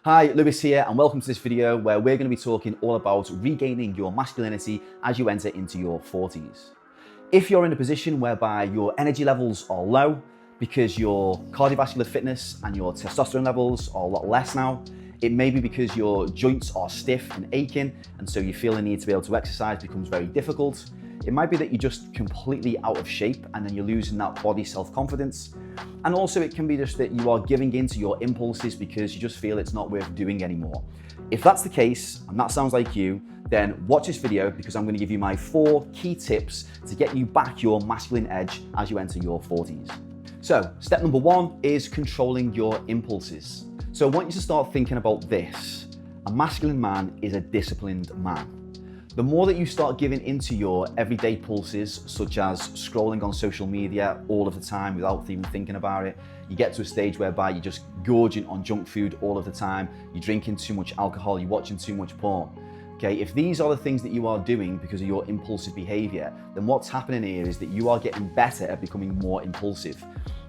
Hi, Lewis here, and welcome to this video where we're going to be talking all about regaining your masculinity as you enter into your 40s. If you're in a position whereby your energy levels are low because your cardiovascular fitness and your testosterone levels are a lot less now, it may be because your joints are stiff and aching, and so you feel the need to be able to exercise becomes very difficult. It might be that you're just completely out of shape and then you're losing that body self-confidence. And also it can be just that you are giving in to your impulses because you just feel it's not worth doing anymore. If that's the case, and that sounds like you, then watch this video because I'm going to give you my 4 key tips to get you back your masculine edge as you enter your 40s. So step number 1 is controlling your impulses. So I want you to start thinking about this. A masculine man is a disciplined man. The more that you start giving into your everyday pulses, such as scrolling on social media all of the time without even thinking about it, you get to a stage whereby you're just gorging on junk food all of the time, you're drinking too much alcohol, you're watching too much porn. Okay, if these are the things that you are doing because of your impulsive behavior, then what's happening here is that you are getting better at becoming more impulsive.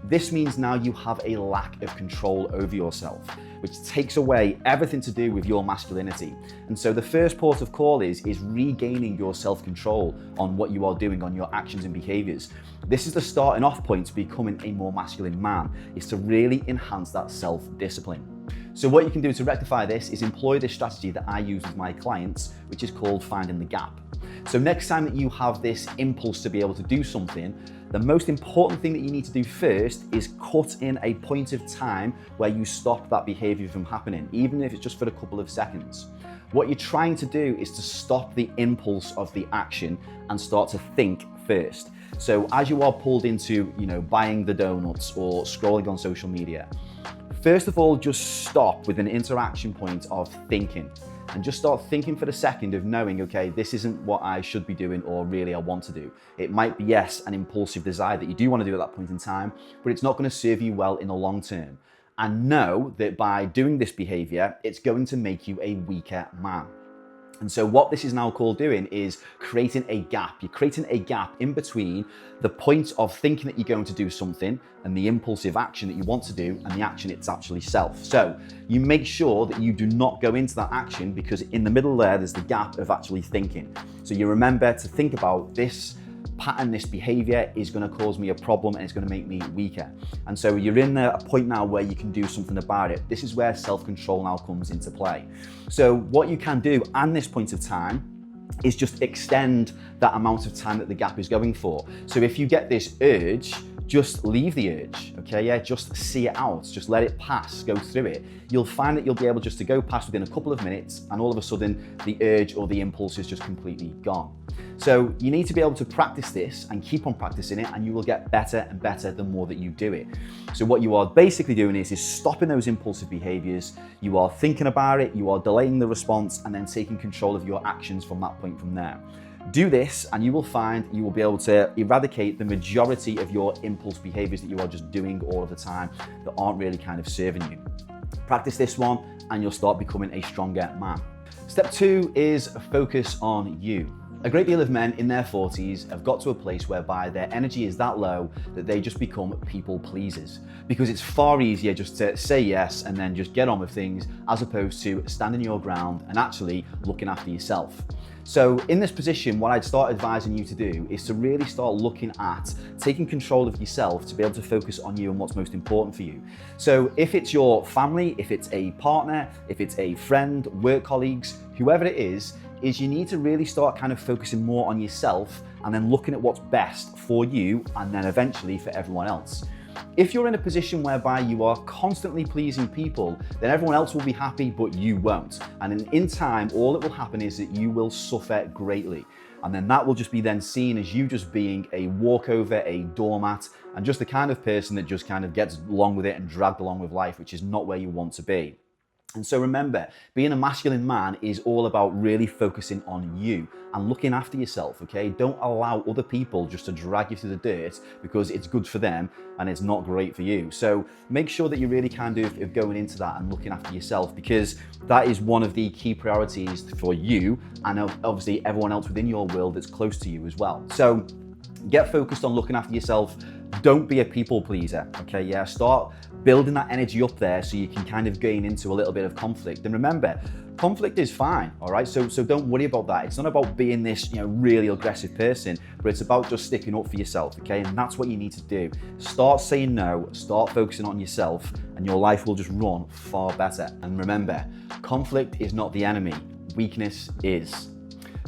This means now you have a lack of control over yourself, which takes away everything to do with your masculinity. And so the first port of call is regaining your self-control on what you are doing, on your actions and behaviors. This is the starting off point to becoming a more masculine man, is to really enhance that self-discipline. So what you can do to rectify this is employ this strategy that I use with my clients, which is called finding the gap. So next time that you have this impulse to be able to do something, the most important thing that you need to do first is cut in a point of time where you stop that behavior from happening, even if it's just for a couple of seconds. What you're trying to do is to stop the impulse of the action and start to think first. So as you are pulled into, buying the donuts or scrolling on social media, first of all, just stop with an interaction point of thinking and just start thinking for the second of knowing, okay, this isn't what I should be doing or really I want to do. It might be, yes, an impulsive desire that you do want to do at that point in time, but it's not going to serve you well in the long term. And know that by doing this behavior, it's going to make you a weaker man. And so what this is now called doing is creating a gap. You're creating a gap in between the point of thinking that you're going to do something and the impulsive action that you want to do and the action it's actually self. So you make sure that you do not go into that action because in the middle there's the gap of actually thinking. So you remember to think about this pattern, this behavior is going to cause me a problem and it's going to make me weaker. And so you're in a point now where you can do something about it. This is where self-control now comes into play. So what you can do at this point of time is just extend that amount of time that the gap is going for. So if you get this urge, just leave the urge, okay? Yeah, just see it out, just let it pass, go through it. You'll find that you'll be able just to go past within a couple of minutes and all of a sudden the urge or the impulse is just completely gone. So you need to be able to practice this and keep on practicing it and you will get better and better the more that you do it. So what you are basically doing is stopping those impulsive behaviors, you are thinking about it, you are delaying the response and then taking control of your actions from that point from there. Do this and you will find you will be able to eradicate the majority of your impulse behaviors that you are just doing all of the time that aren't really kind of serving you. Practice this one and you'll start becoming a stronger man. Step 2 is focus on you. A great deal of men in their 40s have got to a place whereby their energy is that low that they just become people pleasers because it's far easier just to say yes and then just get on with things as opposed to standing your ground and actually looking after yourself. So in this position, what I'd start advising you to do is to really start looking at taking control of yourself to be able to focus on you and what's most important for you. So if it's your family, if it's a partner, if it's a friend, work colleagues, whoever it is you need to really start kind of focusing more on yourself and then looking at what's best for you and then eventually for everyone else. If you're in a position whereby you are constantly pleasing people, then everyone else will be happy, but you won't. And in time, all that will happen is that you will suffer greatly. And then that will just be then seen as you just being a walkover, a doormat, and just the kind of person that just kind of gets along with it and dragged along with life, which is not where you want to be. And so remember, being a masculine man is all about really focusing on you and looking after yourself, okay? Don't allow other people just to drag you through the dirt because it's good for them and it's not great for you. So make sure that you really can do of going into that and looking after yourself because that is one of the key priorities for you and obviously everyone else within your world that's close to you as well. So get focused on looking after yourself, Don't be a people pleaser, okay? Yeah, start building that energy up there so you can kind of gain into a little bit of conflict. And remember, conflict is fine, all right? So don't worry about that. It's not about being this, really aggressive person, but it's about just sticking up for yourself, okay? And that's what you need to do. Start saying no, start focusing on yourself, and your life will just run far better. And remember, conflict is not the enemy, weakness is.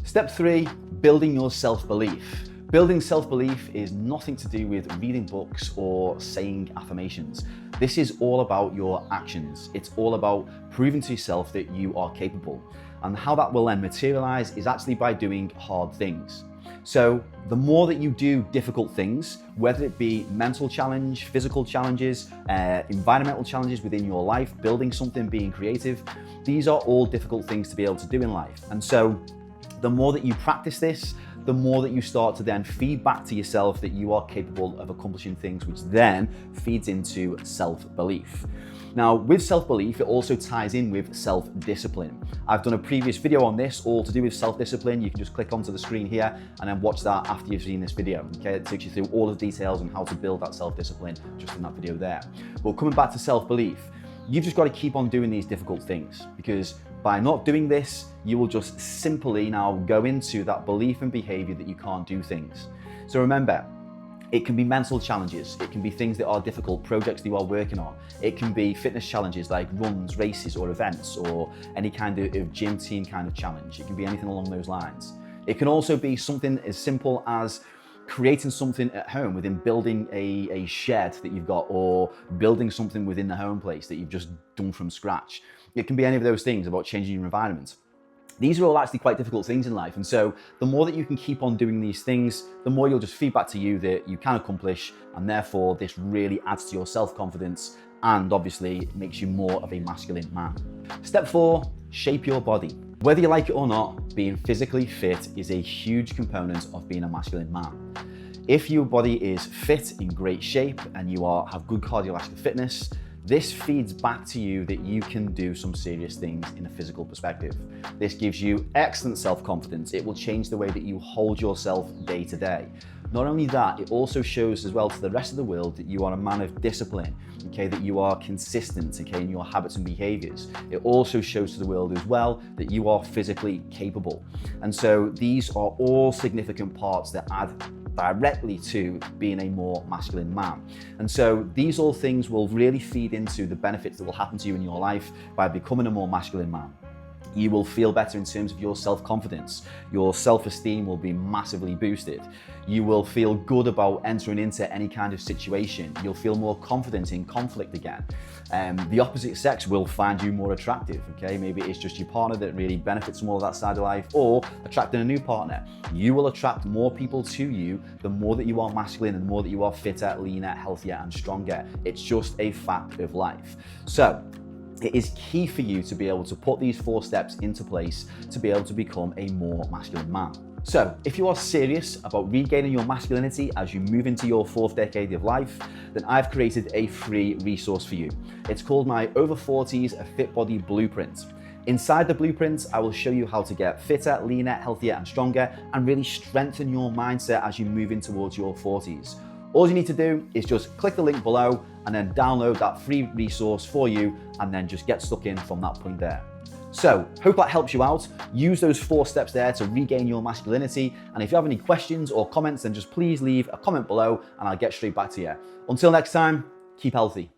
Step 3, building your self-belief. Building self-belief is nothing to do with reading books or saying affirmations. This is all about your actions. It's all about proving to yourself that you are capable. And how that will then materialize is actually by doing hard things. So the more that you do difficult things, whether it be mental challenge, physical challenges, environmental challenges within your life, building something, being creative, these are all difficult things to be able to do in life. And so the more that you practice this, the more that you start to then feed back to yourself that you are capable of accomplishing things, which then feeds into self-belief. Now, with self-belief, it also ties in with self-discipline. I've done a previous video on this, all to do with self-discipline. You can just click onto the screen here and then watch that after you've seen this video. Okay, it takes you through all the details on how to build that self-discipline just in that video there. But coming back to self-belief, you've just got to keep on doing these difficult things, because by not doing this, you will just simply now go into that belief and behavior that you can't do things. So remember, it can be mental challenges, it can be things that are difficult, projects that you are working on, it can be fitness challenges like runs, races or events, or any kind of gym team kind of challenge. It can be anything along those lines. It can also be something as simple as creating something at home, within building a shed that you've got, or building something within the home place that you've just done from scratch. It can be any of those things about changing your environment. These are all actually quite difficult things in life, and so the more that you can keep on doing these things, the more you'll just feed back to you that you can accomplish, and therefore this really adds to your self-confidence and obviously makes you more of a masculine man. Step 4, shape your body. Whether you like it or not, being physically fit is a huge component of being a masculine man. If your body is fit, in great shape, and you have good cardiovascular fitness, this feeds back to you that you can do some serious things in a physical perspective. This gives you excellent self-confidence. It will change the way that you hold yourself day to day. Not only that, it also shows as well to the rest of the world that you are a man of discipline, okay, that you are consistent, okay, in your habits and behaviors. It also shows to the world as well that you are physically capable. And so these are all significant parts that add directly to being a more masculine man. And so these all things will really feed into the benefits that will happen to you in your life by becoming a more masculine man. You will feel better in terms of your self-confidence. Your self-esteem will be massively boosted. You will feel good about entering into any kind of situation. You'll feel more confident in conflict again. The opposite sex will find you more attractive, okay? Maybe it's just your partner that really benefits from all of that side of life, or attracting a new partner. You will attract more people to you the more that you are masculine and the more that you are fitter, leaner, healthier, and stronger. It's just a fact of life. So, it is key for you to be able to put these 4 steps into place to be able to become a more masculine man. So, if you are serious about regaining your masculinity as you move into your 4th decade of life, then I've created a free resource for you. It's called my Over 40s A Fit Body Blueprint. Inside the blueprint, I will show you how to get fitter, leaner, healthier, and stronger, and really strengthen your mindset as you move in towards your 40s. All you need to do is just click the link below and then download that free resource for you, and then just get stuck in from that point there. So, hope that helps you out. Use those 4 steps there to regain your masculinity. And if you have any questions or comments, then just please leave a comment below and I'll get straight back to you. Until next time, keep healthy.